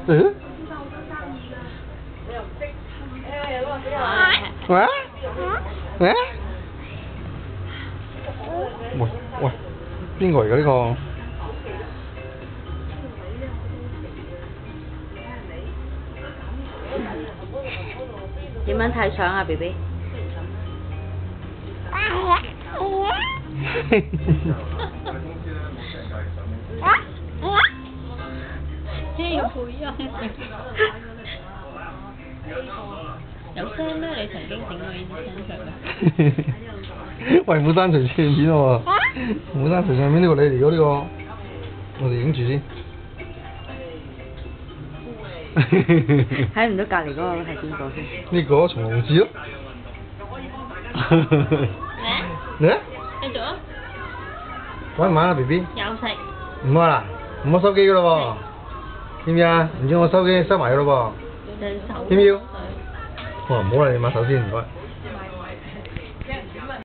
嗯？喂？喂？喂喂，邊個嚟㗎呢個？點樣睇相啊 ，B B？要配音。有聲咩？你曾經整過呢啲聲出咩？喂，冇刪除相片喎，冇刪除相片呢個你嚟咗呢個，我哋影住先。睇唔到隔離嗰個係邊個先？呢個松隆子咯。嚟啊！繼續啊！玩唔玩啊 ，B B？有食。唔玩啦，唔好收機噶咯喎，知唔知啊？唔知我收機收埋噶咯喎，要唔要？哦，唔好啦，你抹手先，唔該。